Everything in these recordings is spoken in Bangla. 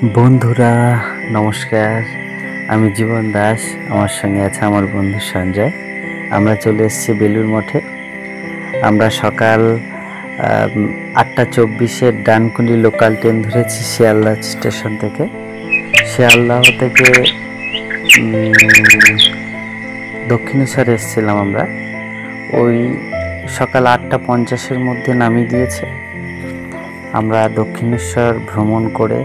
বন্ধুরা নমস্কার, আমি জীবন দাস। আমার সঙ্গে আছে আমার বন্ধু সঞ্জয়। আমরা চলে এসেছি বেলুড় মঠে। আমরা সকাল 8:24-এর ডানকুনি লোকাল ট্রেন ধরেছি শিয়ালদহ স্টেশন থেকে। শিয়ালদহ থেকে দক্ষিণেশ্বরে এসেছিলাম আমরা। ওই সকাল 8:50-এর মধ্যে নামিয়ে দিয়েছে। আমরা দক্ষিণেশ্বর ভ্রমণ করে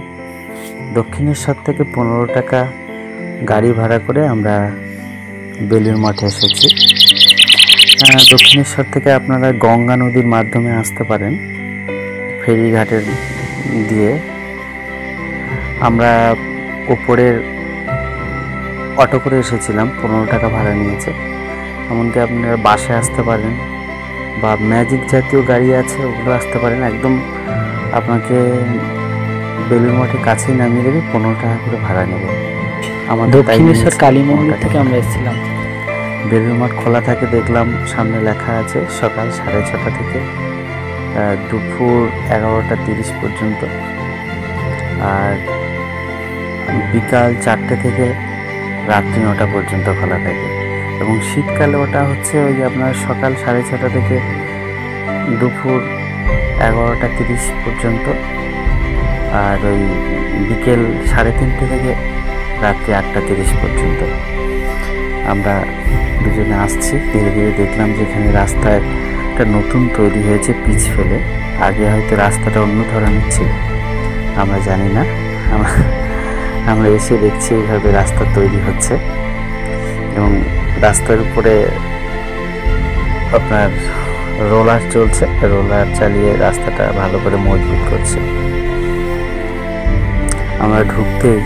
দক্ষিণেশ্বর থেকে 15 টাকা গাড়ি ভাড়া করে আমরা বেলুড় মঠে এসেছি। দক্ষিণেশ্বর থেকে আপনারা গঙ্গা নদীর মাধ্যমে আসতে পারেন, ফেরিঘাটের দিয়ে। আমরা ওপরের অটো করে এসেছিলাম, 15 টাকা ভাড়া নিয়েছে। এমনকি আপনারা বাসে আসতে পারেন বা ম্যাজিক জাতীয় গাড়ি আছে, ওগুলো আসতে পারেন। একদম আপনাকে বেলুড় মঠের কাছেই নামিয়ে দেবে, 15 টাকা করে ভাড়া নেবে। আমাদের দক্ষিণেশ্বর কালী মন্দির থেকে আমরা এসেছিলাম। বেলুড় মঠ খোলা থাকে দেখলাম, সামনে লেখা আছে সকাল 6:30 থেকে দুপুর 11:30 পর্যন্ত, আর বিকাল 4টে থেকে রাত্রি 9টা পর্যন্ত খোলা থাকে। এবং শীতকালে ওটা হচ্ছে ওই আপনার সকাল 6:30 থেকে দুপুর 11:30 পর্যন্ত, আর ওই বিকেল 3:30 থেকে রাত্রি 8:30 পর্যন্ত। আমরা দুজনে আসছি, ধীরে ধীরে দেখলাম যে এখানে রাস্তায় একটা নতুন তৈরি হয়েছে পিচ ফেলে। আগে হয়তো রাস্তাটা অন্য ধরনের ছিল, আমরা জানি না। আমরা এসে দেখছি এইভাবে রাস্তা তৈরি হচ্ছে, এবং রাস্তার উপরে আপনার রোলার চলছে, রোলার চালিয়ে রাস্তাটা ভালো করে মজবুত করছে। আমরা ঢুকতেই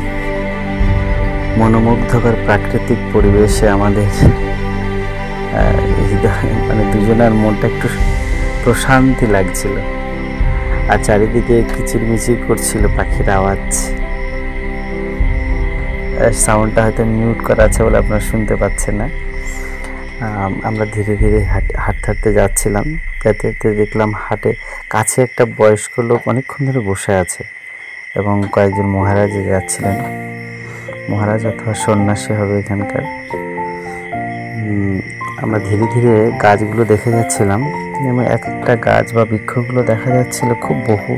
মনোমুগ্ধকর প্রাকৃতিক পরিবেশে আমাদের মানে দুজনের মনটা একটু প্রশান্তি লাগছিল। আর চারিদিকে কিচিরমিচির করছিল পাখির আওয়াজ। সাউন্ডটা হয়তো মিউট করা আছে বলে আপনারা শুনতে পাচ্ছেন না। আমরা ধীরে ধীরে হাঁটতে যাচ্ছিলাম। যেতে যেতে দেখলাম হাটে কাছে একটা বয়স্ক লোক অনেকক্ষণ ধরে বসে আছে, এবং কয়েকজন মহারাজ যাচ্ছিলেন। মহারাজ অথবা সন্ন্যাসী হবে এখানকার। আমরা ধীরে ধীরে গাছগুলো দেখে যাচ্ছিলাম, এবং এক একটা গাছ বা বৃক্ষগুলো দেখা যাচ্ছিল খুব বহু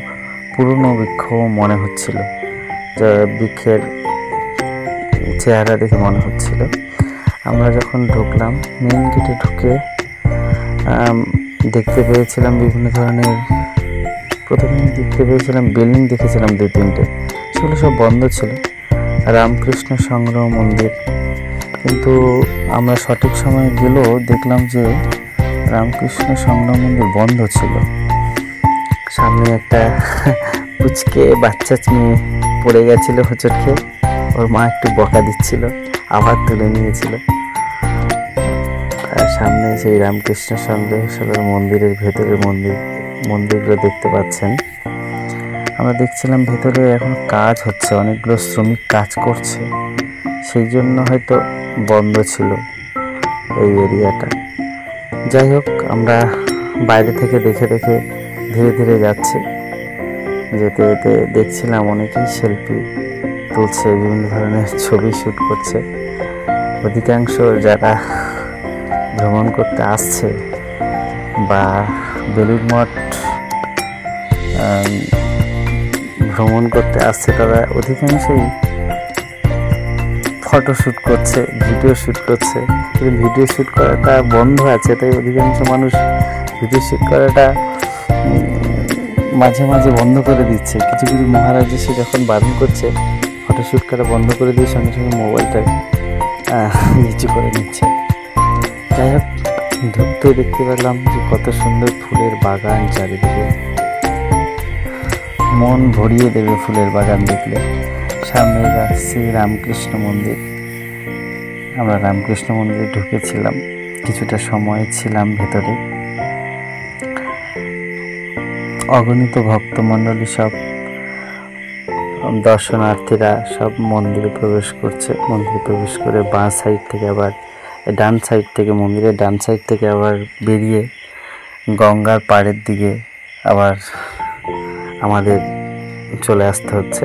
পুরনো বৃক্ষ মনে হচ্ছিল। বৃক্ষের চেহারা দেখে মনে হচ্ছিল। আমরা যখন ঢুকলাম, মেইন গেটে ঢুকে দেখতে পেয়েছিলাম বিভিন্ন ধরনের, প্রথমে দেখতে পেয়েছিলাম বিল্ডিং, দেখেছিলাম 2-3টে, সেগুলো সব বন্ধ ছিল। রামকৃষ্ণ সংগ্রহ মন্দির, কিন্তু আমরা সঠিক সময়ে গেলেও দেখলাম যে রামকৃষ্ণ সংগ্রহ মন্দির বন্ধ ছিল। সামনে একটা পুচকে বাচ্চা মেয়ে পড়ে গেছিল হোঁচট খেয়ে, ওর মা একটু বকা দিচ্ছিল, আবার তুলে নিয়েছিল। আর সামনে সেই রামকৃষ্ণ সংগ্রহ মন্দিরের ভেতরের মন্দিরগুলো দেখতে পাচ্ছেন। আমরা দেখছিলাম ভেতরে এখন কাজ হচ্ছে, অনেকগুলো শ্রমিক কাজ করছে, সেই জন্য হয়তো বন্ধ ছিল এই এরিয়াটা। যাই হোক, আমরা বাইরে থেকে দেখে দেখে ধীরে ধীরে যাচ্ছি। যেতে যেতে দেখছিলাম অনেকেই সেলফি তুলছে, বিভিন্ন ধরনের ছবি শ্যুট করছে। অধিকাংশ যারা ভ্রমণ করতে আসছে বা বেলুড় মঠ ভ্রমণ করতে আসছে, তারা অধিকাংশই ফটো শ্যুট করছে, ভিডিও শ্যুট করছে। কিন্তু ভিডিও শ্যুট করাটা বন্ধ আছে, তাই অধিকাংশ মানুষ ভিডিও শ্যুট করাটা মাঝে মাঝে বন্ধ করে দিচ্ছে। কিছু কিছু মহারাজ এসে যখন বারণ করছে, ফটো শ্যুট করা বন্ধ করে দিয়ে সঙ্গে সঙ্গে মোবাইলটা নিচু করে নিচ্ছে। যাই হোক, ঢুকতে দেখতে পেলাম যে কত সুন্দর ফুলের বাগান চারিদিকে, মন ভরিয়ে দেবে ফুলের বাগান দেখলে। সামনে যাচ্ছি রামকৃষ্ণ মন্দির। আমরা রামকৃষ্ণ মন্দিরে ঢুকেছিলাম, কিছুটা সময় ছিলাম ভেতরে। অগণিত ভক্তমণ্ডলী, সব দর্শনার্থীরা সব মন্দিরে প্রবেশ করছে। মন্দিরে প্রবেশ করে বাঁ সাইড থেকে আবার ডান সাইড থেকে, মন্দিরের ডান সাইড থেকে আবার বেরিয়ে গঙ্গার পাড়ের দিকে আবার আমাদের চলে আসতে হচ্ছে।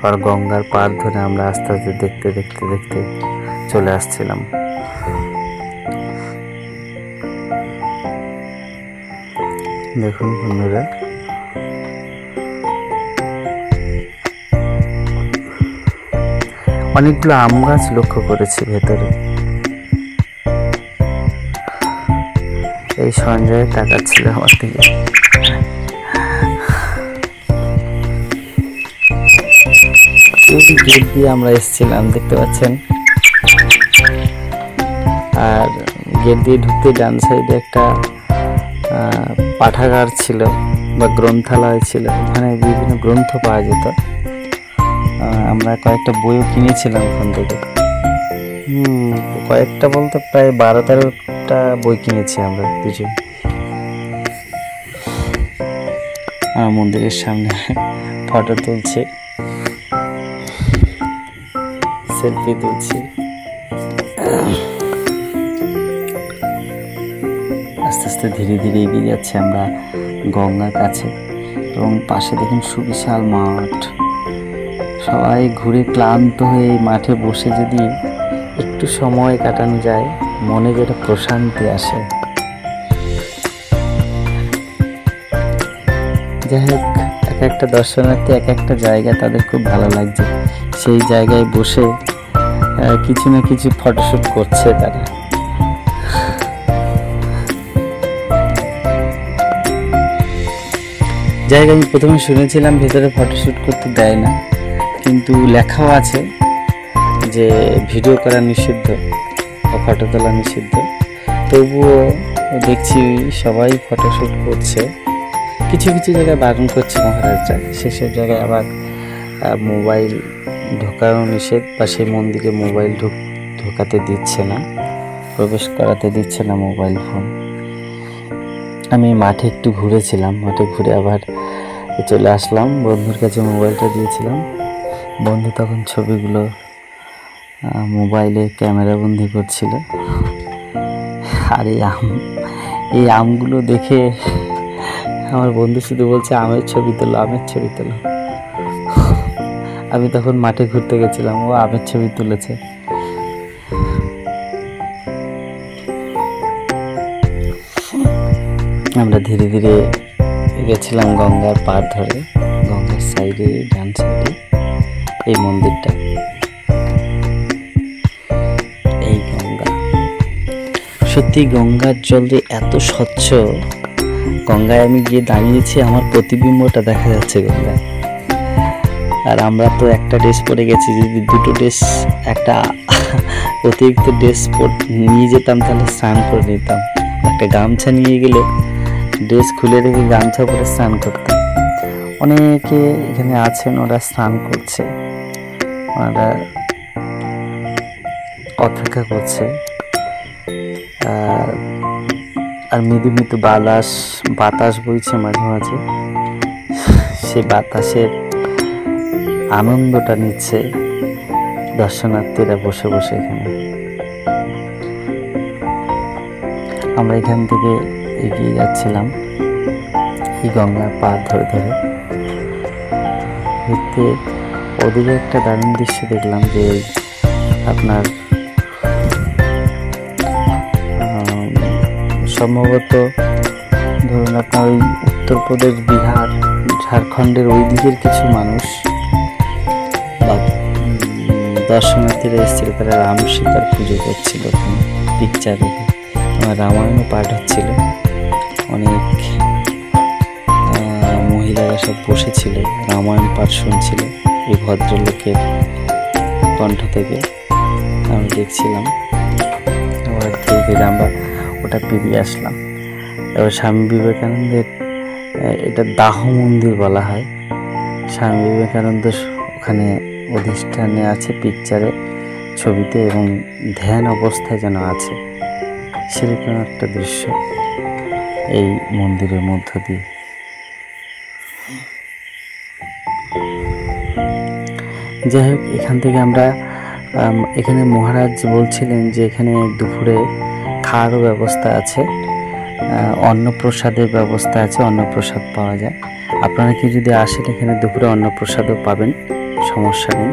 তারপর গঙ্গার পাড় ধরে আমরা আস্তে আস্তে দেখতে দেখতে দেখতে চলে আসছিলাম। দেখুন বন্ধুরা, অনেকগুলো আম গাছ লক্ষ্য করেছি ভেতরে। এই সঞ্জয় তাকাচ্ছিল আমার দিকে। এই গেট দিয়ে আমরা এসেছিলাম, দেখতে পাচ্ছেন। আর গেট দিয়ে ঢুকতে ডান সাইডে একটা পাঠাগার ছিল বা গ্রন্থালয় ছিল, ওখানে বিভিন্ন গ্রন্থ পাওয়া যেত। আমরা কয়েকটা বইও কিনেছিলাম ওখান থেকে। কয়েকটা বলতে প্রায় 12-13টা বই কিনেছি আমরা দুজন। আর মন্দিরের সামনে ফটো তুলছি, সেলফি তুলছি। আস্তে আস্তে ধীরে ধীরে এগিয়ে যাচ্ছি আমরা গঙ্গার কাছে, এবং পাশে দেখুন সুবিশাল মাঠ। সবাই ঘুরে ক্লান্ত হয়ে এই মাঠে বসে যদি একটু সময় কাটানো যায়, মনে যেটা প্রশান্তি আসে। যাই হোক, এক একটা দর্শনার্থী এক একটা জায়গা তাদের খুব ভালো লাগছে, সেই জায়গায় বসে কিছু না কিছু ফটোশ্যুট করছে তারা। জায়গা আমি প্রথমে শুনেছিলাম ভেতরে ফটোশ্যুট করতে দেয় না, কিন্তু লেখাও আছে যে ভিডিও করা নিষিদ্ধ বা ফটো তোলা নিষিদ্ধ। তবুও দেখছি সবাই ফটোশ্যুট করছে। কিছু কিছু জায়গায় বারণ করছে মহারাজরা, সেসব জায়গায় আবার মোবাইল ঢোকানো নিষেধ, বা সেই মন্দিরে মোবাইল ঢোকাতে দিচ্ছে না, প্রবেশ করাতে দিচ্ছে না মোবাইল ফোন। আমি মাঠে একটু ঘুরেছিলাম, মাঠে ঘুরে আবার চলে আসলাম। বন্ধুর কাছে মোবাইলটা দিয়েছিলাম, বন্ধু তখন ছবিগুলো মোবাইলে ক্যামেরা বন্দি করছিল। আর এই আমগুলো দেখে আমার বন্ধু শুধু বলছে আমের ছবি তোলো, আমের ছবি তোলো। আমি তখন মাঠে ঘুরতে গেছিলাম, ও আমের ছবি তুলেছে। আমরা ধীরে ধীরে গেছিলাম গঙ্গার পাড় ধরে। গঙ্গার সাইডে ডান সাইডে এই মন্দিরটা। এই গঙ্গা, সত্যি গঙ্গার জল যে এত স্বচ্ছ। গঙ্গায় আমি গিয়ে দাঁড়িয়েছি, আমার প্রতিবিম্বটা দেখা যাচ্ছে গঙ্গায়। আর আমরা তো একটা ড্রেস পরে গেছি, যদি দুটো ড্রেস, একটা অতিরিক্ত ড্রেস নিয়ে যেতাম তাহলে স্নান করে নিতাম। একটা গামছা নিয়ে গেলে ড্রেস খুলে রেখে গামছা পরে স্নান করতাম। অনেকে এখানে আছেন, ওরা স্নান করছে, ওরা অপেক্ষা করছে। আর মৃদু মৃদু বাতাস বইছে মাঝে মাঝে, সেই বাতাসের আনন্দটা নিচ্ছে দর্শনার্থীরা বসে বসে এখানে। আমরা এখান থেকে এগিয়ে যাচ্ছিলাম এই গঙ্গার পাড় ধরে ধরে। ঘুরতে ওদিকে একটা দারুণ দৃশ্য দেখলাম, যে আপনার সম্ভবত ধরুন আপনার ওই উত্তরপ্রদেশ, বিহার, ঝাড়খণ্ডের ওই দিকের কিছু মানুষ বা দর্শনার্থীরা এসেছিল, তারা রাম সীতার পুজো করছিল। পিকচার দেখে আমার রামায়ণও পাঠ হচ্ছিল, অনেক মহিলারা সব বসেছিল, রামায়ণ পাঠ শুনছিল এই ভদ্রলোকের কণ্ঠ থেকে। আমি দেখছিলাম, আবার ধীরে ধীরে আমরা ওটা পেরিয়ে আসলাম। এবার স্বামী বিবেকানন্দের, এটা দাহ মন্দির বলা হয়। স্বামী বিবেকানন্দ ওখানে অধিষ্ঠানে আছে পিকচারে, ছবিতে, এবং ধ্যান অবস্থায় যেন আছে, সেরকম একটা দৃশ্য এই মন্দিরের মধ্য দিয়ে। যাই হোক, এখান থেকে আমরা এখানে মহারাজ বলছিলেন যে এখানে দুপুরে খাওয়ারও ব্যবস্থা আছে, অন্নপ্রসাদের ব্যবস্থা আছে, অন্নপ্রসাদ পাওয়া যায়। আপনারা কি যদি আসেন এখানে দুপুরে অন্নপ্রসাদও পাবেন। সমস্যা নেই।